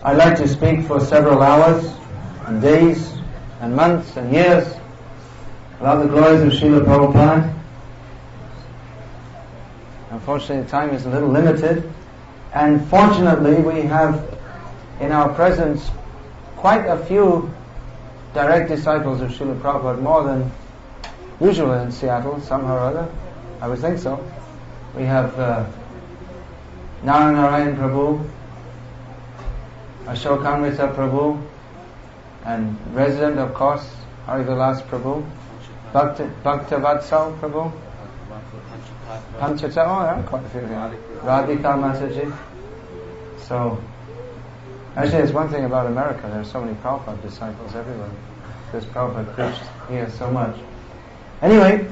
I like to speak for several hours and days and months and years about the glories of Srila Prabhupada. Unfortunately, time is a little limited, and fortunately we have in our presence quite a few direct disciples of Srila Prabhupada, more than usual in Seattle, somehow or other. I would think so. We have Narayan Prabhu, Ashokamrita Prabhu, and resident, of course, Harivilas Prabhu, Bhaktavatsal Prabhu, Panchata, there are quite a few here. Radhika Mataji. So, actually there's one thing about America, there are so many Prabhupada disciples everywhere, because Prabhupada preached here so much. Anyway,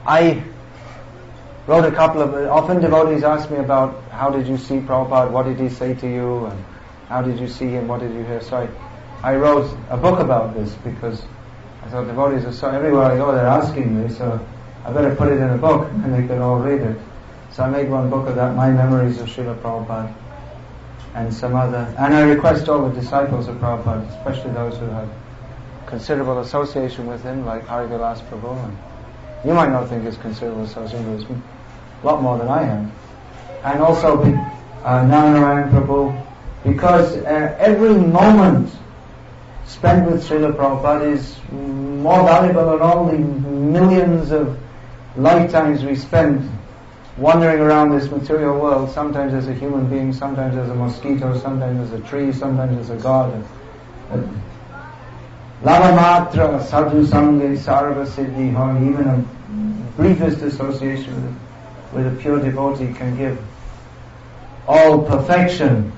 I wrote a couple of, often devotees ask me about how did you see Prabhupada, what did he say to you, and how did you see him, what did you hear. So I wrote a book about this because I thought devotees are so, everywhere I go they're asking me, so I better put it in a book and they can all read it. So I made one book of that, My Memories of Srila Prabhupada, and some other, and I request all the disciples of Prabhupada, especially those who have considerable association with him, like Harivilas Prabhu, and you might not think it's considerable association with him, a lot more than I have, and also Narayan Prabhu, because every moment spent with Srila Prabhupada is more valuable than all the millions of lifetimes we spend wandering around this material world, sometimes as a human being, sometimes as a mosquito, sometimes as a tree, sometimes as a god. Lava matra sadhu sange sarva siddhi, or even a briefest association with a pure devotee can give all perfection.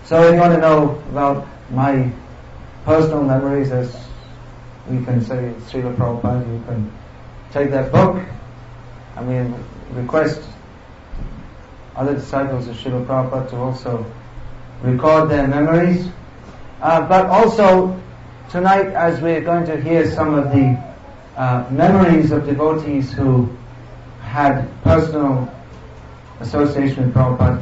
So if you want to know about my personal memories, as we can say Srila Prabhupada, you can take that book. I mean, request other disciples of Srila Prabhupada to also record their memories. But also tonight, as we're going to hear some of the memories of devotees who had personal association with Prabhupada,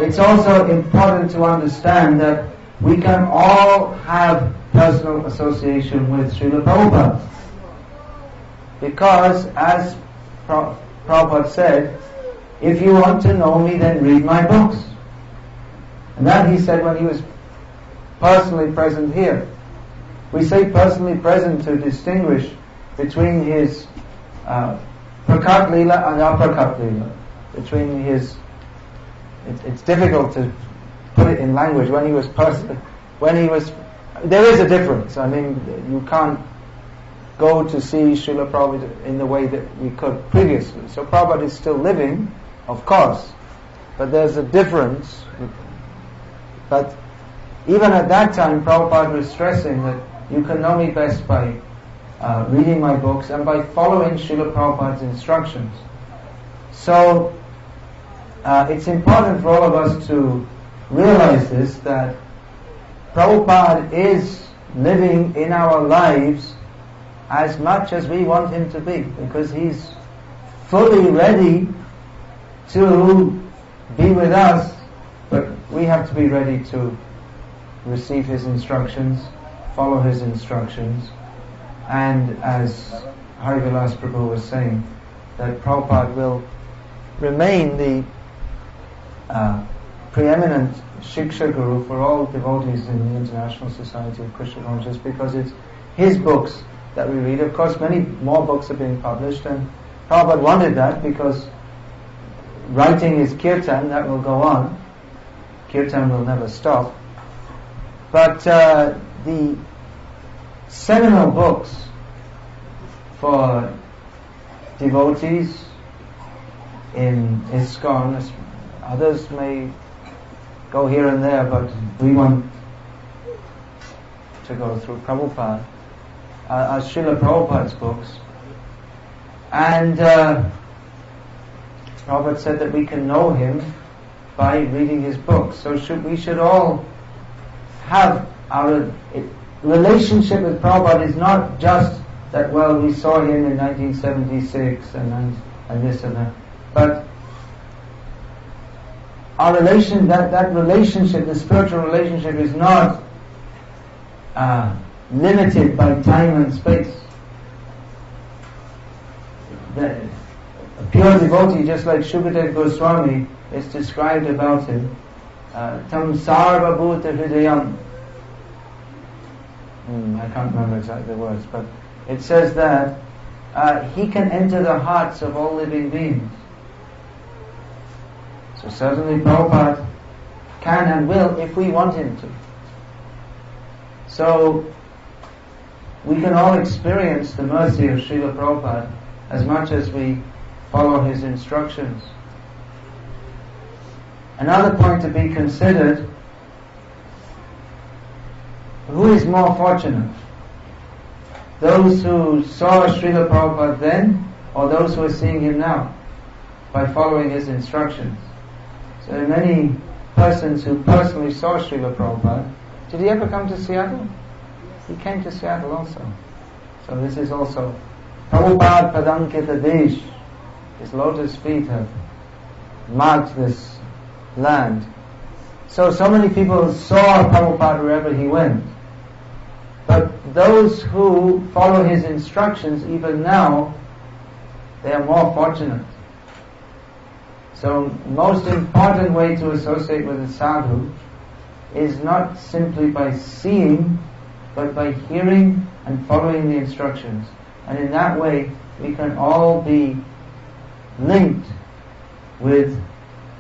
it's also important to understand that we can all have personal association with Srila Prabhupada. Because, as Prabhupada said, if you want to know me, then read my books. And that he said when he was personally present here. We say personally present to distinguish between his Prakat Leela and Aprakat Leela. Between his, it's difficult to put it in language. There is a difference. I mean, you can't go to see Srila Prabhupada in the way that we could previously. So Prabhupada is still living, of course, but there's a difference. But even at that time, Prabhupada was stressing that you can know me best by reading my books and by following Srila Prabhupada's instructions. So it's important for all of us to realize this, that Prabhupada is living in our lives as much as we want him to be, because he's fully ready to be with us, but we have to be ready to receive his instructions, follow his instructions, and as Harivilas Prabhu was saying, that Prabhupada will remain the preeminent Shiksha Guru for all devotees in the International Society of Krishna Consciousness, because it's his books that we read. Of course, many more books are being published, and Prabhupada wanted that because writing is kirtan, that will go on. Kirtan will never stop. But the seminal books for devotees in ISKCON, others may go here and there, but we want to go through Prabhupada, are Srila Prabhupada's books. And Prabhupada said that we can know him by reading his books. So we should all have our relationship with Prabhupada is not just that, well, we saw him in 1976 and this and that, but our relation, that relationship, the spiritual relationship, is not limited by time and space. A pure devotee, just like Shukadev Goswami is described about him, tam sarva bhuta hridayam. I can't remember exactly the words, but it says that he can enter the hearts of all living beings. So certainly Prabhupada can and will if we want him to. So we can all experience the mercy of Srila Prabhupada as much as we follow his instructions. Another point to be considered: who is more fortunate? Those who saw Srila Prabhupada then, or those who are seeing him now by following his instructions? So there are many persons who personally saw Srila Prabhupada. Did he ever come to Seattle? He came to Seattle also. So this is also Prabhupada Padankita Desh. His lotus feet have marked this land. So many people saw Prabhupada wherever he went. But those who follow his instructions, even now, they are more fortunate. So most important way to associate with a sadhu is not simply by seeing, but by hearing and following the instructions. And in that way, we can all be linked with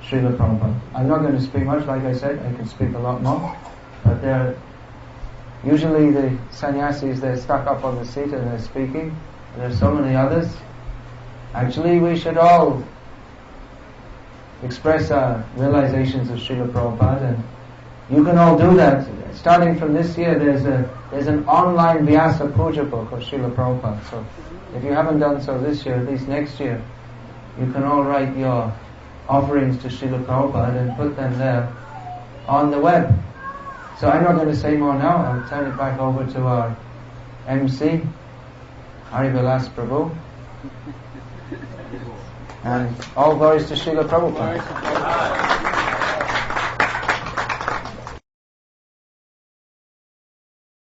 Srila Prabhupada. I'm not going to speak much, like I said, I can speak a lot more. But usually the sannyasis, they're stuck up on the seat and they're speaking. And there are so many others. Actually, we should all express our realizations of Srila Prabhupada, and you can all do that. Starting from this year, there's an online Vyasa puja book of Srila Prabhupada. So if you haven't done so this year, at least next year, you can all write your offerings to Srila Prabhupada and put them there on the web. So I'm not going to say more now. I'll turn it back over to our MC, Harivilas Prabhu. And all glories to Srila Prabhupada.